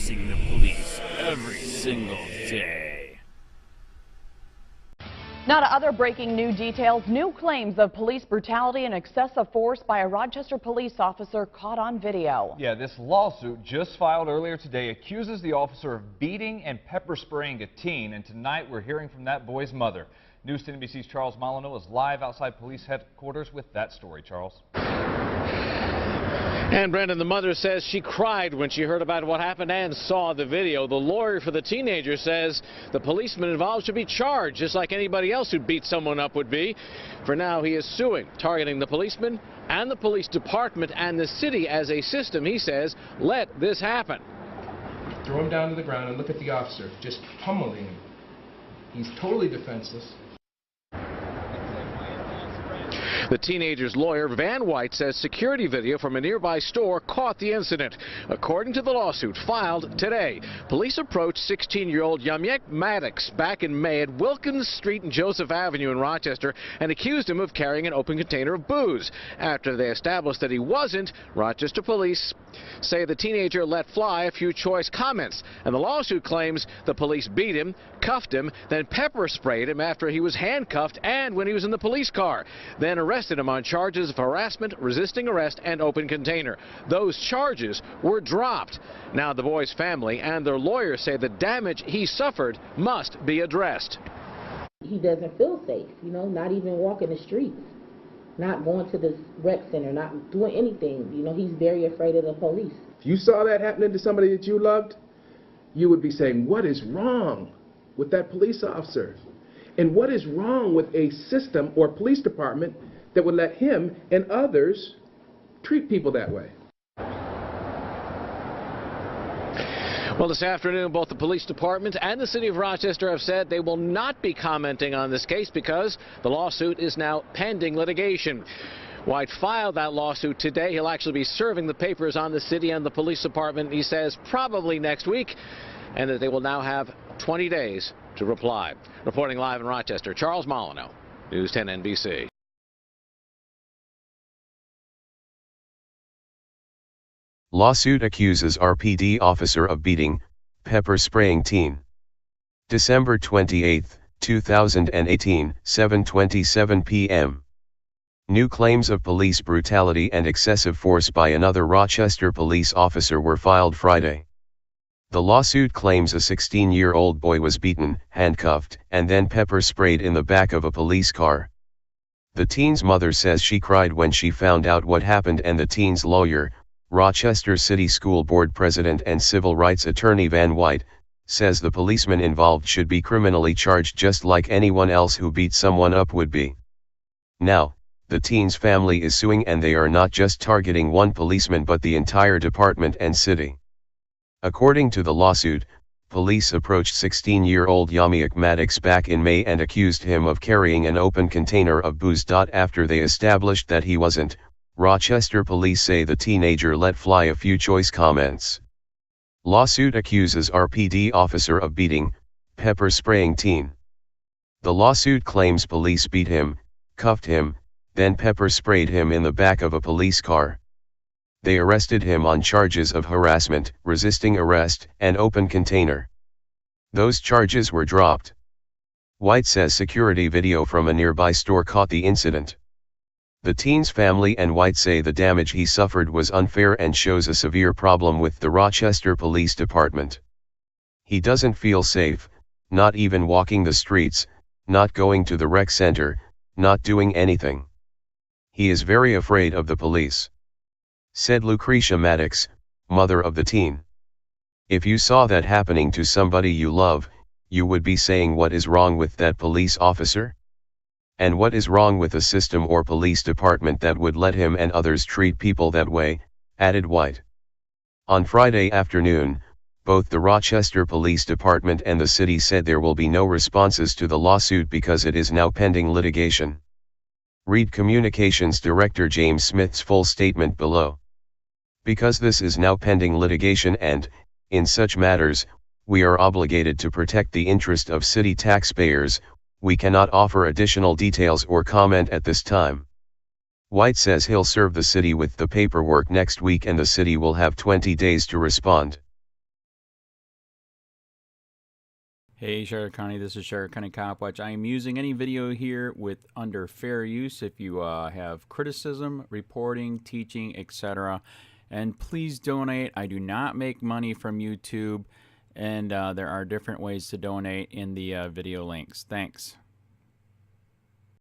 facing the police every single day. Now to other breaking new details. New claims of police brutality and excessive force by a Rochester police officer caught on video. Yeah, this lawsuit just filed earlier today accuses the officer of beating and pepper spraying a teen, and tonight we're hearing from that boy's mother. News 10 NBC's Charles Molyneux is live outside police headquarters with that story. Charles. And Brandon, the mother says she cried when she heard about what happened and saw the video. The lawyer for the teenager says the policeman involved should be charged, just like anybody else who beat someone up would be. For now, he is suing, targeting the policeman and the police department and the city as a system. He says, let this happen. Throw him down to the ground and look at the officer, just pummeling him. He's totally defenseless. The teenager's lawyer, Van White, says security video from a nearby store caught the incident. According to the lawsuit filed today, police approached 16-year-old Yamiek Maddox back in May at Wilkins Street and Joseph Avenue in Rochester and accused him of carrying an open container of booze. After they established that he wasn't, Rochester police say the teenager let fly a few choice comments, and the lawsuit claims the police beat him, cuffed him, then pepper sprayed him after he was handcuffed and when he was in the police car, then arrested him on charges of harassment, resisting arrest, and open container. Those charges were dropped. Now the boy's family and their lawyers say the damage he suffered must be addressed. He doesn't feel safe, not even walking the streets, not going to the rec center, not doing anything. He's very afraid of the police. If you saw that happening to somebody that you loved, you would be saying, what is wrong with that police officer? And what is wrong with a system or police department that would let him and others treat people that way? Well, this afternoon, both the police department and the city of Rochester have said they will not be commenting on this case because the lawsuit is now pending litigation. White filed that lawsuit today. He'll actually be serving the papers on the city and the police department, he says, probably next week, and that they will now have 20 days to reply. Reporting live in Rochester, Charles Molyneux, News 10 NBC. Lawsuit accuses RPD officer of beating, pepper spraying teen. December 28, 2018, 7:27 p.m. New claims of police brutality and excessive force by another Rochester police officer were filed Friday. The lawsuit claims a 16-year-old boy was beaten, handcuffed, and then pepper sprayed in the back of a police car. The teen's mother says she cried when she found out what happened, and the teen's lawyer, Rochester City School Board President and civil rights attorney Van White, says the policeman involved should be criminally charged just like anyone else who beat someone up would be. Now, the teen's family is suing, and they are not just targeting one policeman but the entire department and city. According to the lawsuit, police approached 16-year-old Yamiek Maddox back in May and accused him of carrying an open container of booze. After they established that he wasn't, Rochester police say the teenager let fly a few choice comments. Lawsuit accuses RPD officer of beating, pepper spraying teen. The lawsuit claims police beat him, cuffed him, then pepper sprayed him in the back of a police car. They arrested him on charges of harassment, resisting arrest, and open container. Those charges were dropped. White says security video from a nearby store caught the incident. The teen's family and White say the damage he suffered was unfair and shows a severe problem with the Rochester Police Department. He doesn't feel safe, not even walking the streets, not going to the rec center, not doing anything. He is very afraid of the police, said Lucretia Maddox, mother of the teen. If you saw that happening to somebody you love, you would be saying, what is wrong with that police officer? And what is wrong with a system or police department that would let him and others treat people that way, added White. On Friday afternoon, both the Rochester Police Department and the city said there will be no responses to the lawsuit because it is now pending litigation. Read Communications Director James Smith's full statement below. Because this is now pending litigation and, in such matters, we are obligated to protect the interest of city taxpayers, we cannot offer additional details or comment at this time. White says he'll serve the city with the paperwork next week and the city will have 20 days to respond. Hey Charlotte County, this is Charlotte County COPWATCH. I am using any video here with under fair use if you have criticism, reporting, teaching, etc. And please donate. I do not make money from YouTube, and there are different ways to donate in the video links. Thanks.